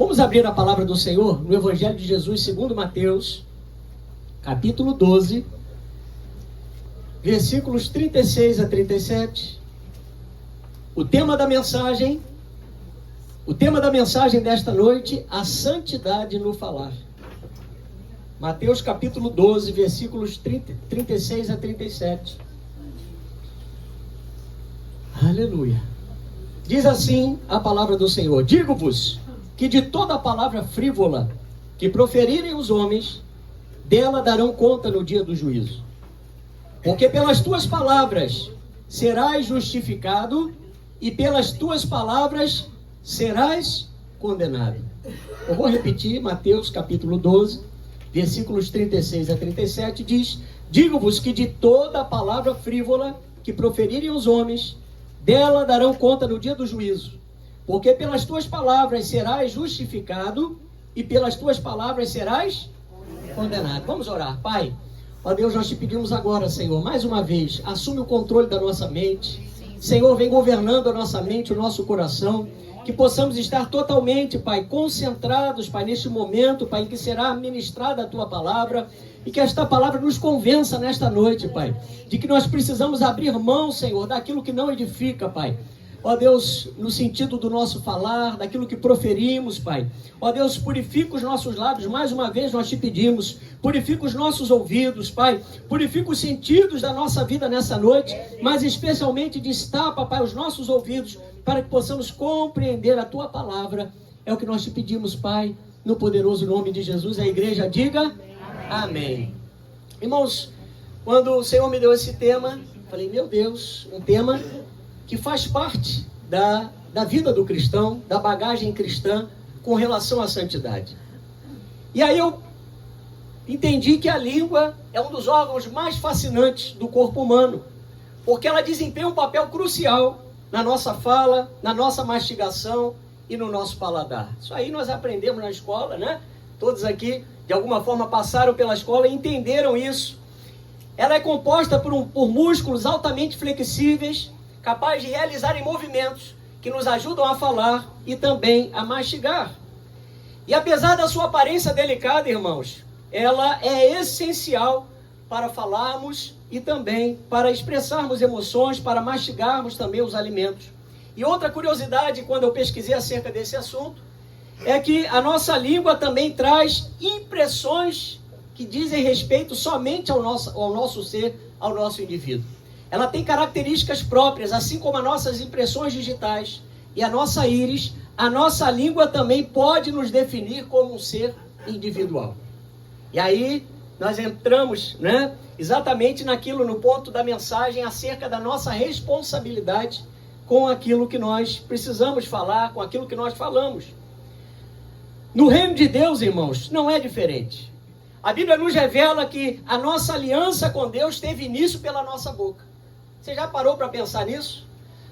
Vamos abrir a palavra do Senhor no Evangelho de Jesus segundo Mateus, capítulo 12, versículos 36 a 37. O tema da mensagem desta noite, a santidade no falar. Mateus capítulo 12, versículos 36 a 37. Aleluia. Diz assim a palavra do Senhor: digo-vos que de toda palavra frívola que proferirem os homens, dela darão conta no dia do juízo. Porque pelas tuas palavras serás justificado, e pelas tuas palavras serás condenado. Eu vou repetir, Mateus capítulo 12, versículos 36 a 37, diz: digo-vos que de toda palavra frívola que proferirem os homens, dela darão conta no dia do juízo. Porque pelas tuas palavras serás justificado, e pelas tuas palavras serás condenado. Vamos orar. Pai, ó Deus, nós te pedimos agora, Senhor, mais uma vez, assume o controle da nossa mente. Senhor, vem governando a nossa mente, o nosso coração, que possamos estar totalmente, Pai, concentrados, Pai, neste momento, Pai, em que será ministrada a Tua palavra, e que esta palavra nos convença nesta noite, Pai, de que nós precisamos abrir mão, Senhor, daquilo que não edifica, Pai. Ó Deus, no sentido do nosso falar, daquilo que proferimos, Pai. Ó Deus, purifica os nossos lábios, mais uma vez nós te pedimos. Purifica os nossos ouvidos, Pai. Purifica os sentidos da nossa vida nessa noite, mas especialmente destapa, Pai, os nossos ouvidos, para que possamos compreender a Tua palavra. É o que nós te pedimos, Pai, no poderoso nome de Jesus. A igreja diga amém. Irmãos, quando o Senhor me deu esse tema, falei, meu Deus, um tema que faz parte da vida do cristão, da bagagem cristã com relação à santidade. E aí eu entendi que a língua é um dos órgãos mais fascinantes do corpo humano, porque ela desempenha um papel crucial na nossa fala, na nossa mastigação e no nosso paladar. Isso aí nós aprendemos na escola, né? Todos aqui, de alguma forma, passaram pela escola e entenderam isso. Ela é composta por músculos altamente flexíveis, capazes de realizarem movimentos que nos ajudam a falar e também a mastigar. E apesar da sua aparência delicada, irmãos, ela é essencial para falarmos e também para expressarmos emoções, para mastigarmos também os alimentos. E outra curiosidade, quando eu pesquisei acerca desse assunto, é que a nossa língua também traz impressões que dizem respeito somente ao nosso ser, ao nosso indivíduo. Ela tem características próprias, assim como as nossas impressões digitais e a nossa íris. A nossa língua também pode nos definir como um ser individual. E aí nós entramos, né, exatamente no ponto da mensagem acerca da nossa responsabilidade com aquilo que nós precisamos falar, com aquilo que nós falamos. No reino de Deus, irmãos, não é diferente. A Bíblia nos revela que a nossa aliança com Deus teve início pela nossa boca. Você já parou para pensar nisso?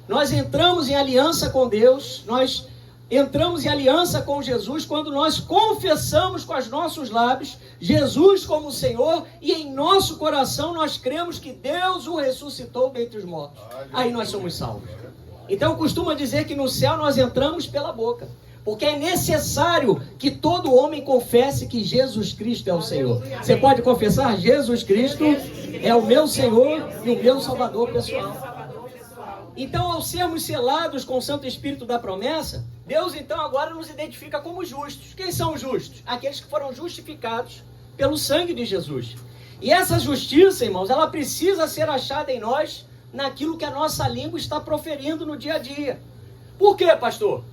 Nós entramos em aliança com Deus, nós entramos em aliança com Jesus quando nós confessamos com os nossos lábios Jesus como Senhor, e em nosso coração nós cremos que Deus o ressuscitou dentre os mortos. Aí nós somos salvos. Então costuma dizer que no céu nós entramos pela boca, porque é necessário que todo homem confesse que Jesus Cristo é o Senhor. Você pode confessar? Jesus Cristo é o meu Senhor e o meu Salvador pessoal. Então, ao sermos selados com o Santo Espírito da promessa, Deus então agora nos identifica como justos. Quem são os justos? Aqueles que foram justificados pelo sangue de Jesus. E essa justiça, irmãos, ela precisa ser achada em nós naquilo que a nossa língua está proferindo no dia a dia. Por quê, pastor?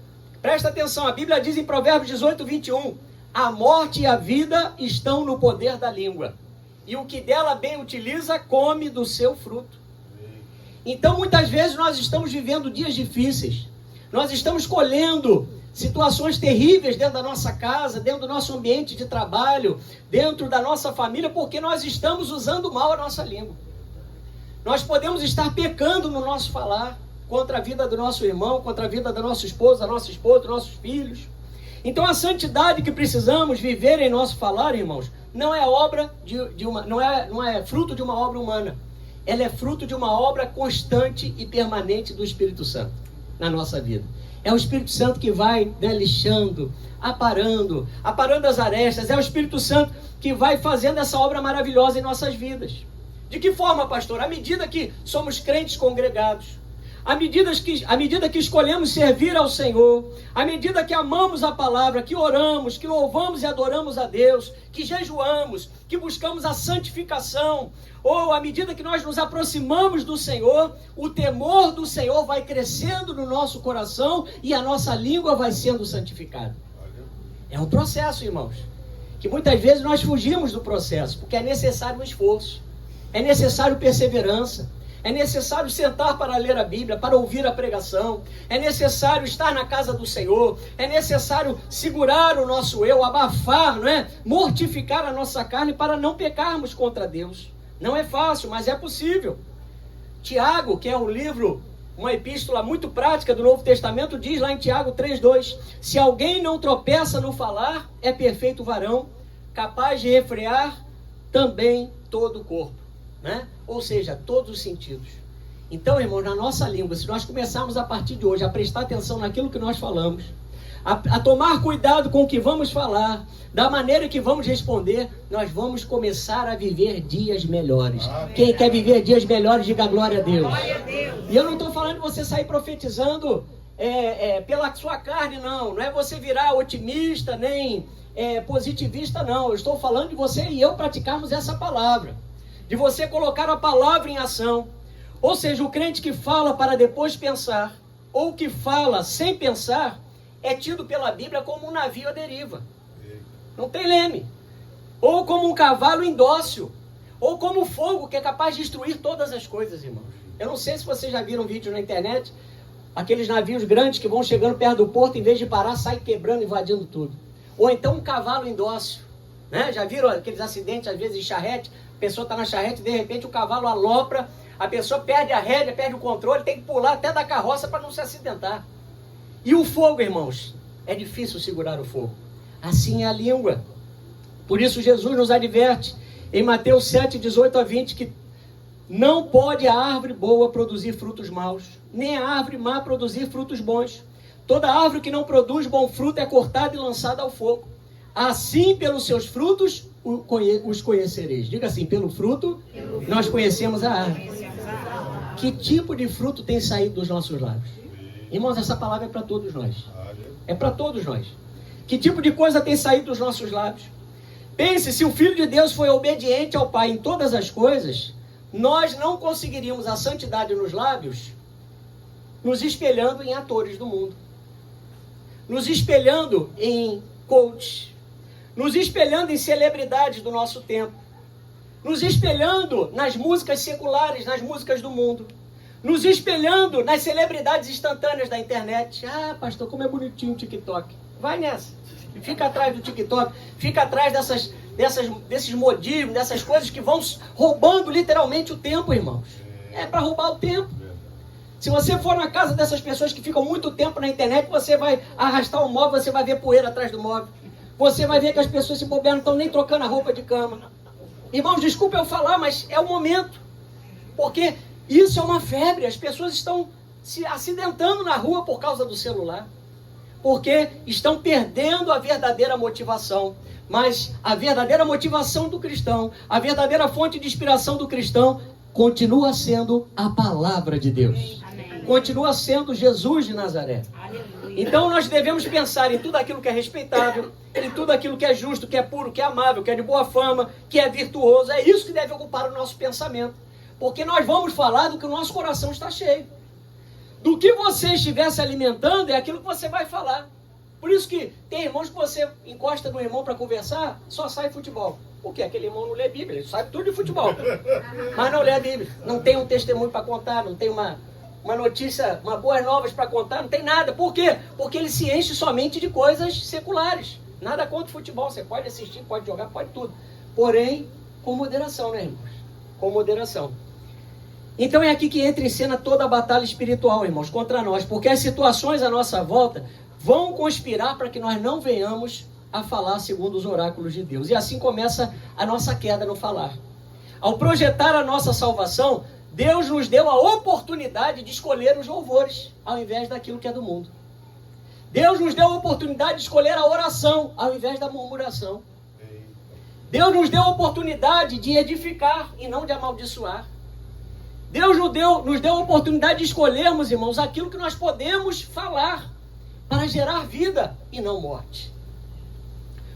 Presta atenção, a Bíblia diz em Provérbios 18, 21, a morte e a vida estão no poder da língua, e o que dela bem utiliza, come do seu fruto. Então, muitas vezes nós estamos vivendo dias difíceis, nós estamos colhendo situações terríveis dentro da nossa casa, dentro do nosso ambiente de trabalho, dentro da nossa família, porque nós estamos usando mal a nossa língua. Nós podemos estar pecando no nosso falar, contra a vida do nosso irmão, contra a vida da nossa esposa, dos nossos filhos. Então a santidade que precisamos viver em nosso falar, irmãos, não é obra não é fruto de uma obra humana. Ela é fruto de uma obra constante e permanente do Espírito Santo na nossa vida. É o Espírito Santo que vai, né, lixando, aparando as arestas. É o Espírito Santo que vai fazendo essa obra maravilhosa em nossas vidas. De que forma, pastor? À medida que somos crentes congregados, à medida que escolhemos servir ao Senhor, à medida que amamos a palavra, que oramos, que louvamos e adoramos a Deus, que jejuamos, que buscamos a santificação, ou à medida que nós nos aproximamos do Senhor, o temor do Senhor vai crescendo no nosso coração e a nossa língua vai sendo santificada. É um processo, irmãos, que muitas vezes nós fugimos do processo, porque é necessário um esforço, é necessário perseverança, é necessário sentar para ler a Bíblia, para ouvir a pregação, é necessário estar na casa do Senhor, é necessário segurar o nosso eu, abafar, não é? Mortificar a nossa carne para não pecarmos contra Deus. Não é fácil, mas é possível. Tiago, que é um livro, uma epístola muito prática do Novo Testamento, diz lá em Tiago 3,2: se alguém não tropeça no falar, é perfeito varão, capaz de refrear também todo o corpo, né? Ou seja, todos os sentidos. Então, irmãos, na nossa língua, se nós começarmos a partir de hoje a prestar atenção naquilo que nós falamos, a tomar cuidado com o que vamos falar, da maneira que vamos responder, nós vamos começar a viver dias melhores. Quem quer viver dias melhores, diga glória a Deus. E eu não estou falando de você sair profetizando pela sua carne, não. Não é você virar otimista, nem positivista, não. Eu estou falando de você e eu praticarmos essa palavra. De você colocar a palavra em ação. Ou seja, o crente que fala para depois pensar, ou que fala sem pensar, é tido pela Bíblia como um navio à deriva. Não tem leme. Ou como um cavalo indócil. Ou como fogo que é capaz de destruir todas as coisas, irmãos. Eu não sei se vocês já viram vídeo na internet, aqueles navios grandes que vão chegando perto do porto, em vez de parar, sai quebrando, invadindo tudo. Ou então um cavalo indócil, né? Já viram aqueles acidentes, às vezes, de charrete? A pessoa está na charrete, de repente o cavalo alopra, a pessoa perde a rédea, perde o controle, tem que pular até da carroça para não se acidentar. E o fogo, irmãos? É difícil segurar o fogo. Assim é a língua. Por isso Jesus nos adverte em Mateus 7, 18 a 20, que não pode a árvore boa produzir frutos maus, nem a árvore má produzir frutos bons. Toda árvore que não produz bom fruto é cortada e lançada ao fogo. Assim, pelos seus frutos, os conhecereis. Diga assim, pelo fruto, nós conhecemos a árvore. Que tipo de fruto tem saído dos nossos lábios? Irmãos, essa palavra é para todos nós. É para todos nós. Que tipo de coisa tem saído dos nossos lábios? Pense, se o Filho de Deus foi obediente ao Pai em todas as coisas, nós não conseguiríamos a santidade nos lábios nos espelhando em atores do mundo, nos espelhando em coaches, nos espelhando em celebridades do nosso tempo, nos espelhando nas músicas seculares, nas músicas do mundo, nos espelhando nas celebridades instantâneas da internet. Ah, pastor, como é bonitinho o TikTok. Vai nessa. Fica atrás do TikTok, fica atrás desses modismos, dessas coisas que vão roubando literalmente o tempo, irmãos. É para roubar o tempo. Se você for na casa dessas pessoas que ficam muito tempo na internet, você vai arrastar o móvel, você vai ver poeira atrás do móvel. Você vai ver que as pessoas se bobear, não estão nem trocando a roupa de cama. Irmãos, desculpa eu falar, mas é o momento. Porque isso é uma febre. As pessoas estão se acidentando na rua por causa do celular. Porque estão perdendo a verdadeira motivação. Mas a verdadeira motivação do cristão, a verdadeira fonte de inspiração do cristão, continua sendo a palavra de Deus. Amém. Continua sendo Jesus de Nazaré. Aleluia. Então nós devemos pensar em tudo aquilo que é respeitável, em tudo aquilo que é justo, que é puro, que é amável, que é de boa fama, que é virtuoso. É isso que deve ocupar o nosso pensamento. Porque nós vamos falar do que o nosso coração está cheio. Do que você estiver se alimentando é aquilo que você vai falar. Por isso que tem irmãos que você encosta no irmão para conversar, só sai futebol. Por quê? Aquele irmão não lê Bíblia, ele sabe tudo de futebol. Mas não lê a Bíblia. Não tem um testemunho para contar, não tem uma notícia, uma boas novas para contar, não tem nada. Por quê? Porque ele se enche somente de coisas seculares. Nada contra o futebol, você pode assistir, pode jogar, pode tudo. Porém, com moderação, né, irmãos? Com moderação. Então é aqui que entra em cena toda a batalha espiritual, irmãos, contra nós. Porque as situações à nossa volta vão conspirar para que nós não venhamos a falar segundo os oráculos de Deus. E assim começa a nossa queda no falar. Ao projetar a nossa salvação, Deus nos deu a oportunidade de escolher os louvores, ao invés daquilo que é do mundo. Deus nos deu a oportunidade de escolher a oração ao invés da murmuração. Deus nos deu a oportunidade de edificar e não de amaldiçoar. Deus nos deu a oportunidade de escolhermos, irmãos, aquilo que nós podemos falar para gerar vida e não morte.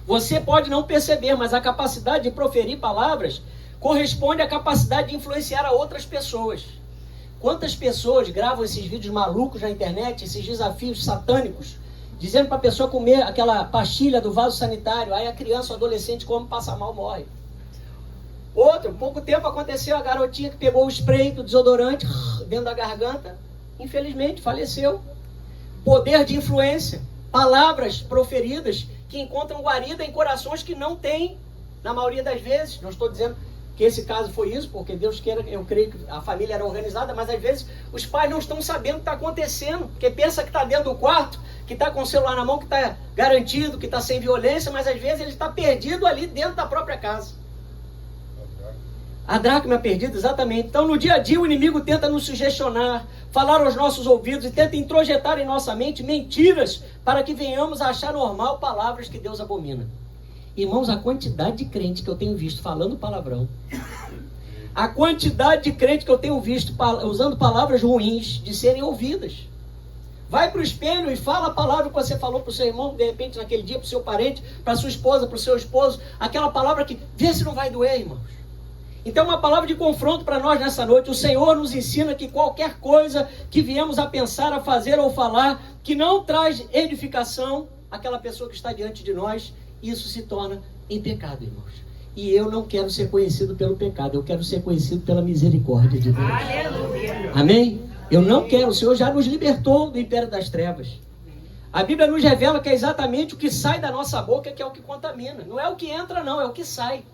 Você pode não perceber, mas a capacidade de proferir palavras corresponde à capacidade de influenciar a outras pessoas. Quantas pessoas gravam esses vídeos malucos na internet, esses desafios satânicos, dizendo para a pessoa comer aquela pastilha do vaso sanitário, aí a criança ou adolescente come, passa mal, morre. Outro, pouco tempo aconteceu, a garotinha que pegou o spray do desodorante dentro da garganta, infelizmente faleceu. Poder de influência, palavras proferidas que encontram guarida em corações que não têm, na maioria das vezes. Não estou dizendo que esse caso foi isso, porque Deus queira, eu creio que a família era organizada, mas às vezes os pais não estão sabendo o que está acontecendo, porque pensa que está dentro do quarto, que está com o celular na mão, que está garantido, que está sem violência, mas às vezes ele está perdido ali dentro da própria casa. A dracma perdida, exatamente. Então, no dia a dia, o inimigo tenta nos sugestionar, falar aos nossos ouvidos e tenta introjetar em nossa mente mentiras para que venhamos a achar normal palavras que Deus abomina. Irmãos, a quantidade de crente que eu tenho visto falando palavrão, a quantidade de crente que eu tenho visto usando palavras ruins de serem ouvidas. Vai para o espelho e fala a palavra que você falou para o seu irmão, de repente naquele dia, para o seu parente, para a sua esposa, para o seu esposo, aquela palavra que, vê se não vai doer, irmãos. Então, uma palavra de confronto para nós nessa noite. O Senhor nos ensina que qualquer coisa que viemos a pensar, a fazer ou falar, que não traz edificação àquela pessoa que está diante de nós, isso se torna em pecado, irmãos. E eu não quero ser conhecido pelo pecado, eu quero ser conhecido pela misericórdia de Deus. Aleluia. Amém? Eu não quero, o Senhor já nos libertou do império das trevas. A Bíblia nos revela que é exatamente o que sai da nossa boca que é o que contamina. Não é o que entra, não, é o que sai.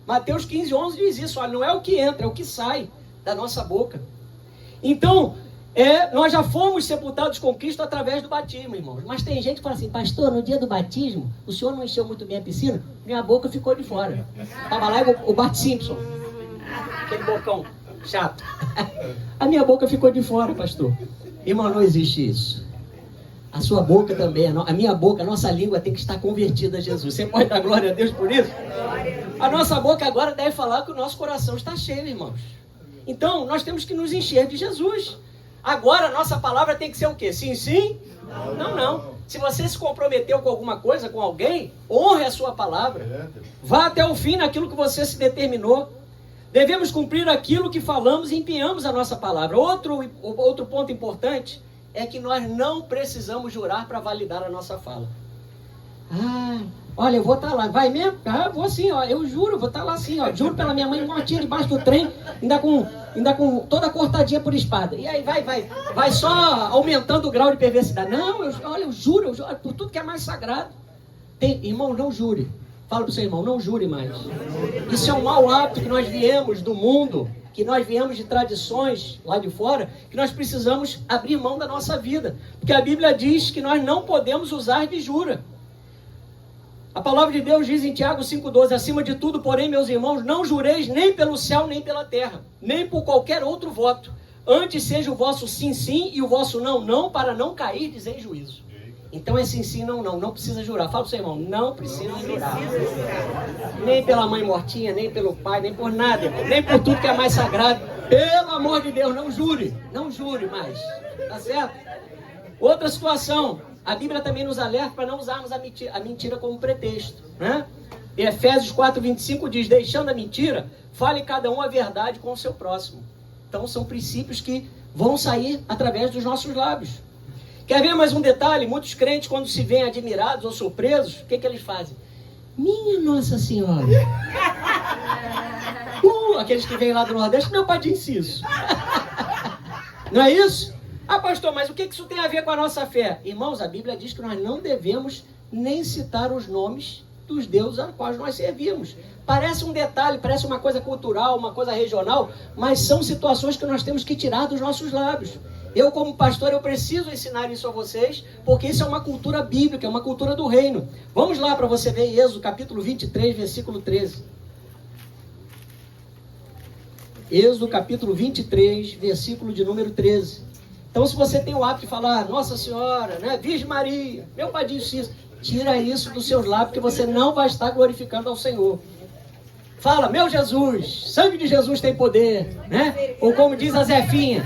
Mateus 15:11 diz isso, olha, não é o que entra, é o que sai da nossa boca. Então, nós já fomos sepultados com Cristo através do batismo, irmãos. Mas tem gente que fala assim, pastor, no dia do batismo, o senhor não encheu muito bem a piscina? Minha boca ficou de fora. Estava lá o Bart Simpson, aquele bocão chato. A minha boca ficou de fora, pastor. Irmão, não existe isso. A sua boca também, a minha boca, a nossa língua tem que estar convertida a Jesus. Você pode dar glória a Deus por isso? A nossa boca agora deve falar que o nosso coração está cheio, irmãos. Então, nós temos que nos encher de Jesus. Agora, a nossa palavra tem que ser o quê? Sim, sim? Não, não. Se você se comprometeu com alguma coisa, com alguém, honre a sua palavra. Vá até o fim naquilo que você se determinou. Devemos cumprir aquilo que falamos e empenhamos a nossa palavra. Outro ponto importante é que nós não precisamos jurar para validar a nossa fala. Olha, eu vou estar lá. Vai mesmo? Vou sim, ó. Eu juro, vou estar lá sim, ó. Juro pela minha mãe mortinha debaixo do trem, ainda com toda cortadinha por espada. E aí vai só aumentando o grau de perversidade. Não, eu juro por tudo que é mais sagrado. Irmão, não jure. Fala para o seu irmão, não jure mais. Isso é um mau hábito que nós viemos do mundo, que nós viemos de tradições lá de fora, que nós precisamos abrir mão da nossa vida. Porque a Bíblia diz que nós não podemos usar de jura. A palavra de Deus diz em Tiago 5,12, acima de tudo, porém, meus irmãos, não jureis nem pelo céu, nem pela terra, nem por qualquer outro voto. Antes seja o vosso sim, sim, e o vosso não, não, para não cair em juízo. Então é sim, sim, não, não. Não precisa jurar. Fala pro seu irmão, não precisa jurar. Nem pela mãe mortinha, nem pelo pai, nem por nada. Nem por tudo que é mais sagrado. Pelo amor de Deus, não jure. Não jure mais. Tá certo? Outra situação. A Bíblia também nos alerta para não usarmos a mentira como pretexto, né? Em Efésios 4:25 diz, deixando a mentira, fale cada um a verdade com o seu próximo. Então são princípios que vão sair através dos nossos lábios. Quer ver mais um detalhe? Muitos crentes, quando se veem admirados ou surpresos, o que eles fazem? Minha Nossa Senhora! Aqueles que vêm lá do Nordeste, meu pai disse isso. Não é isso? Pastor, mas o que isso tem a ver com a nossa fé? Irmãos, a Bíblia diz que nós não devemos nem citar os nomes dos deuses a quais nós servimos. Parece um detalhe, parece uma coisa cultural, uma coisa regional, mas são situações que nós temos que tirar dos nossos lábios. Eu, como pastor, eu preciso ensinar isso a vocês, porque isso é uma cultura bíblica, é uma cultura do reino. Vamos lá para você ver Êxodo, capítulo 23, versículo 13. Êxodo, capítulo 23, versículo de número 13. Então, se você tem o hábito de falar, Nossa Senhora, né, Virgem Maria, meu Pai de Justiça, tira isso dos seus lábios, que você não vai estar glorificando ao Senhor. Fala, meu Jesus, sangue de Jesus tem poder, né? Ou como diz a Zefinha,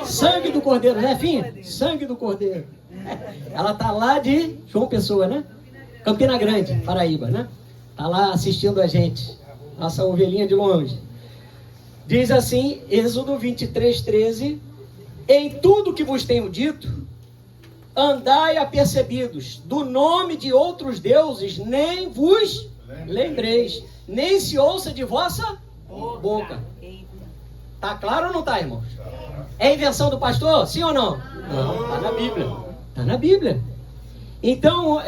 sangue do Cordeiro, Zefinha, sangue do Cordeiro. Ela tá lá de João Pessoa, né? Campina Grande, Paraíba, né? Tá lá assistindo a gente, nossa ovelhinha de longe. Diz assim, Êxodo 23:13, em tudo que vos tenho dito, andai apercebidos, do nome de outros deuses nem vos lembreis, nem se ouça de vossa boca. Tá claro ou não tá, irmãos? É invenção do pastor? Sim ou não? Não, tá na Bíblia. Tá na Bíblia. Então,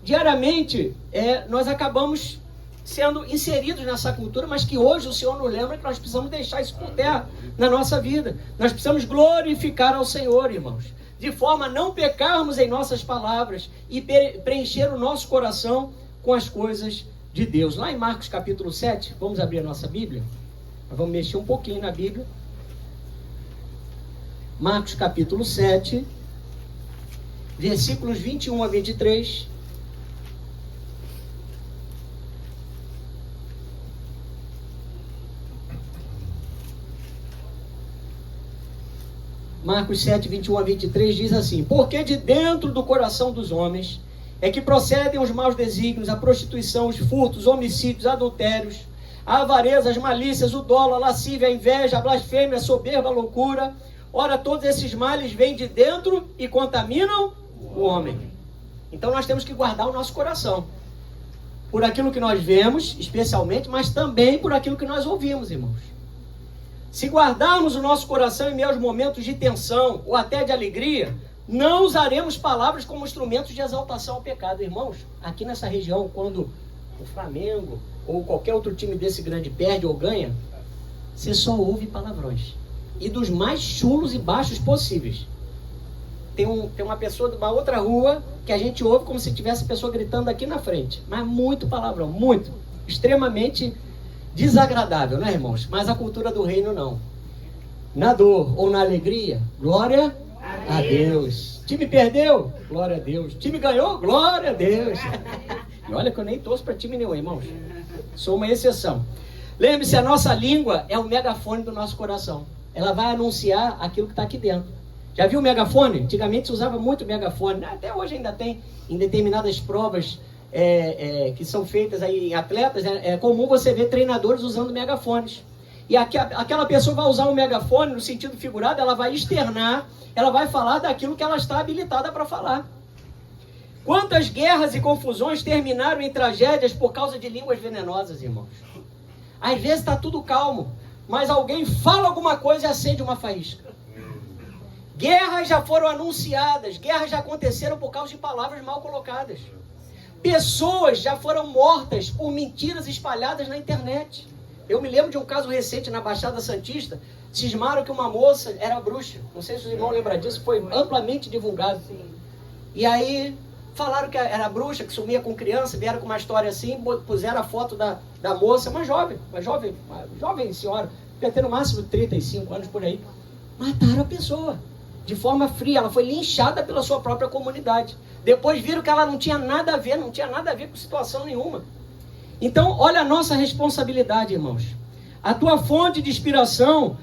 diariamente, nós acabamos sendo inseridos nessa cultura, mas que hoje o Senhor nos lembra que nós precisamos deixar isso por terra na nossa vida. Nós precisamos glorificar ao Senhor, irmãos, de forma a não pecarmos em nossas palavras e preencher o nosso coração com as coisas de Deus. Lá em Marcos capítulo 7, vamos abrir a nossa Bíblia? Nós vamos mexer um pouquinho na Bíblia. Marcos capítulo 7, versículos 21 a 23. Marcos 7, 21 a 23 diz assim: porque de dentro do coração dos homens é que procedem os maus desígnios, a prostituição, os furtos, homicídios, adultérios, a avareza, as malícias, o dolo, a lascívia, a inveja, a blasfêmia, a soberba, a loucura. Ora, todos esses males vêm de dentro e contaminam o homem. Então nós temos que guardar o nosso coração, por aquilo que nós vemos, especialmente, mas também por aquilo que nós ouvimos, irmãos. Se guardarmos o nosso coração em meio aos momentos de tensão ou até de alegria, não usaremos palavras como instrumentos de exaltação ao pecado. Irmãos, aqui nessa região, quando o Flamengo ou qualquer outro time desse grande perde ou ganha, você só ouve palavrões. E dos mais chulos e baixos possíveis. Tem uma pessoa de uma outra rua que a gente ouve como se tivesse pessoa gritando aqui na frente. Mas muito palavrão, muito. Extremamente desagradável, né, irmãos? Mas a cultura do reino não. Na dor ou na alegria, glória a Deus. Time perdeu? Glória a Deus. Time ganhou? Glória a Deus. E olha que eu nem torço para time nenhum, irmãos. Sou uma exceção. Lembre-se, a nossa língua é o megafone do nosso coração. Ela vai anunciar aquilo que está aqui dentro. Já viu o megafone? Antigamente se usava muito megafone. Até hoje ainda tem, em determinadas provas que são feitas aí em atletas, é comum você ver treinadores usando megafones. E aquela pessoa vai usar um megafone no sentido figurado, ela vai externar, ela vai falar daquilo que ela está habilitada para falar. Quantas guerras e confusões terminaram em tragédias por causa de línguas venenosas, irmãos? Às vezes está tudo calmo, mas alguém fala alguma coisa e acende uma faísca. Guerras já foram anunciadas, guerras já aconteceram por causa de palavras mal colocadas. Pessoas já foram mortas por mentiras espalhadas na internet. Eu me lembro de um caso recente na Baixada Santista. Cismaram que uma moça era bruxa. Não sei se os irmãos lembram disso, foi amplamente divulgado. E aí falaram que era bruxa, que sumia com criança, vieram com uma história assim, puseram a foto da moça, uma jovem senhora, devia ter no máximo 35 anos por aí. Mataram a pessoa de forma fria, ela foi linchada pela sua própria comunidade. Depois viram que ela não tinha nada a ver com situação nenhuma. Então, olha a nossa responsabilidade, irmãos. A tua fonte de inspiração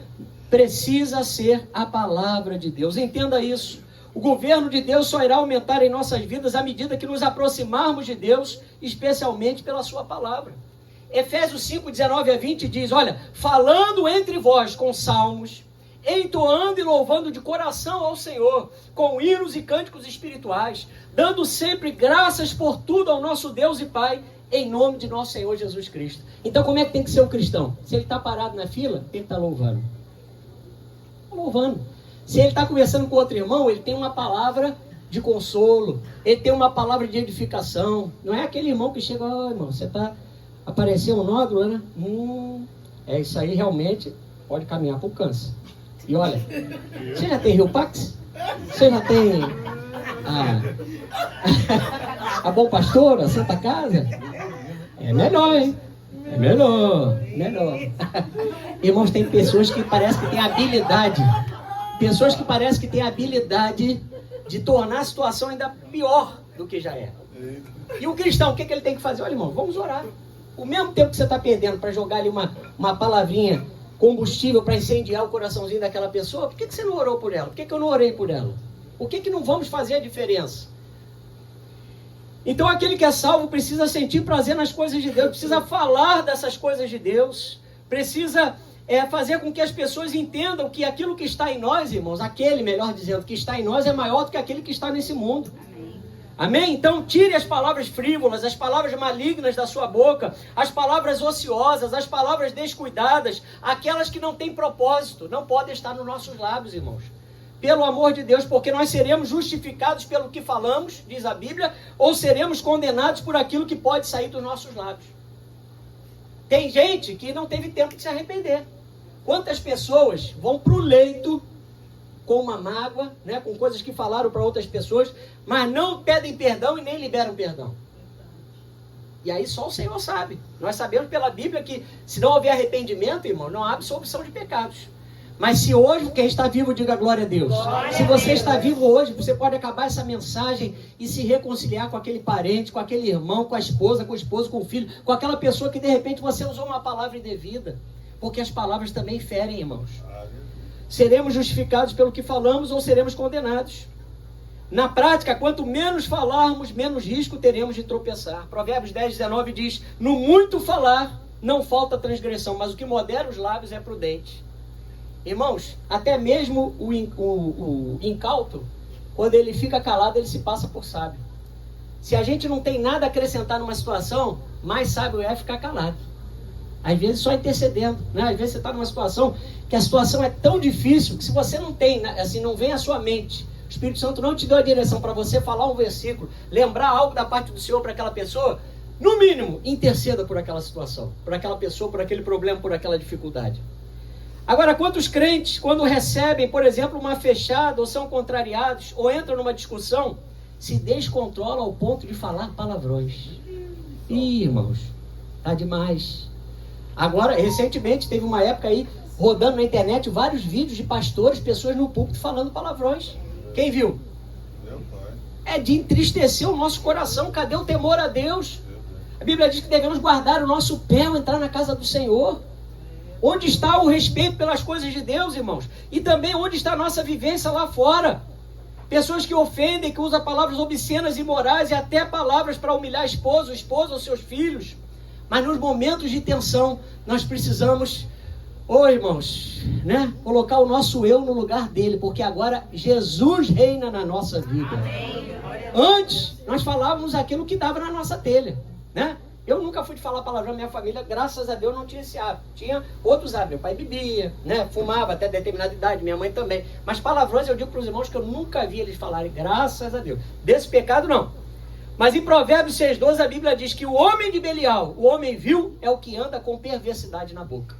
precisa ser a palavra de Deus. Entenda isso. O governo de Deus só irá aumentar em nossas vidas à medida que nos aproximarmos de Deus, especialmente pela sua palavra. Efésios 5, 19 a 20 diz, olha, falando entre vós com salmos, entoando e louvando de coração ao Senhor, com hinos e cânticos espirituais, dando sempre graças por tudo ao nosso Deus e Pai, em nome de nosso Senhor Jesus Cristo. Então, como é que tem que ser um cristão? Se ele está parado na fila, ele está louvando. Está louvando. Se ele está conversando com outro irmão, ele tem uma palavra de consolo, ele tem uma palavra de edificação. Não é aquele irmão que chega, irmão, você está aparecendo um nódulo, né? Isso aí realmente pode caminhar para o câncer. E olha, você já tem Rio Pax? Você já tem a Bom Pastor, a Santa Casa? É melhor, hein? É melhor. Irmãos, tem pessoas que parecem que têm habilidade Pessoas que parecem que têm a habilidade de tornar a situação ainda pior do que já é. E o cristão, o que ele tem que fazer? Olha, irmão, vamos orar. O mesmo tempo que você está perdendo para jogar ali uma palavrinha, combustível para incendiar o coraçãozinho daquela pessoa, por que você não orou por ela? Por que eu não orei por ela? Por que não vamos fazer a diferença? Então aquele que é salvo precisa sentir prazer nas coisas de Deus, precisa falar dessas coisas de Deus, precisa fazer com que as pessoas entendam que aquilo que está em nós, irmãos, aquele, melhor dizendo, que está em nós é maior do que aquele que está nesse mundo. Amém? Então tire as palavras frívolas, as palavras malignas da sua boca, as palavras ociosas, as palavras descuidadas, aquelas que não têm propósito, não podem estar nos nossos lábios, irmãos. Pelo amor de Deus, porque nós seremos justificados pelo que falamos, diz a Bíblia, ou seremos condenados por aquilo que pode sair dos nossos lábios. Tem gente que não teve tempo de se arrepender. Quantas pessoas vão para o leito com uma mágoa, né, com coisas que falaram para outras pessoas, mas não pedem perdão e nem liberam perdão. E aí só o Senhor sabe. Nós sabemos pela Bíblia que se não houver arrependimento, irmão, não há absolvição de pecados. Mas se hoje quem está vivo, diga glória a Deus. Se você está vivo hoje, você pode acabar essa mensagem e se reconciliar com aquele parente, com aquele irmão, com a esposa, com o esposo, com o filho, com aquela pessoa que de repente você usou uma palavra indevida. Porque as palavras também ferem, irmãos. Seremos justificados pelo que falamos ou seremos condenados. Na prática, quanto menos falarmos, menos risco teremos de tropeçar. Provérbios 10:19 diz: no muito falar não falta transgressão, mas o que modera os lábios é prudente. Irmãos, até mesmo o incauto, quando ele fica calado, ele se passa por sábio. Se a gente não tem nada a acrescentar numa situação, mais sábio é ficar calado. Às vezes só intercedendo, né? Às vezes você está numa situação que a situação é tão difícil que se você não tem, assim, não vem à sua mente, o Espírito Santo não te deu a direção para você falar um versículo, lembrar algo da parte do Senhor para aquela pessoa, no mínimo, interceda por aquela situação, por aquela pessoa, por aquele problema, por aquela dificuldade. Agora, quantos crentes, quando recebem, por exemplo, uma fechada, ou são contrariados, ou entram numa discussão, se descontrolam ao ponto de falar palavrões? Ih, irmãos, tá demais. Agora, recentemente, teve uma época aí, rodando na internet, vários vídeos de pastores, pessoas no púlpito falando palavrões. Quem viu? É de entristecer o nosso coração. Cadê o temor a Deus? A Bíblia diz que devemos guardar o nosso pé ao entrar na casa do Senhor. Onde está o respeito pelas coisas de Deus, irmãos? E também onde está a nossa vivência lá fora? Pessoas que ofendem, que usam palavras obscenas e imorais e até palavras para humilhar a esposa ou seus filhos. Mas nos momentos de tensão, nós precisamos, irmãos, né, colocar o nosso eu no lugar dele, porque agora Jesus reina na nossa vida. Antes, nós falávamos aquilo que dava na nossa telha, né? Eu nunca fui de falar palavrão na minha família, graças a Deus não tinha esse hábito. Tinha outros hábitos, meu pai bebia, né, fumava até determinada idade, minha mãe também. Mas palavrões eu digo para os irmãos que eu nunca vi eles falarem, graças a Deus. Desse pecado não. Mas em Provérbios 6:12 a Bíblia diz que o homem de Belial, o homem vil, é o que anda com perversidade na boca.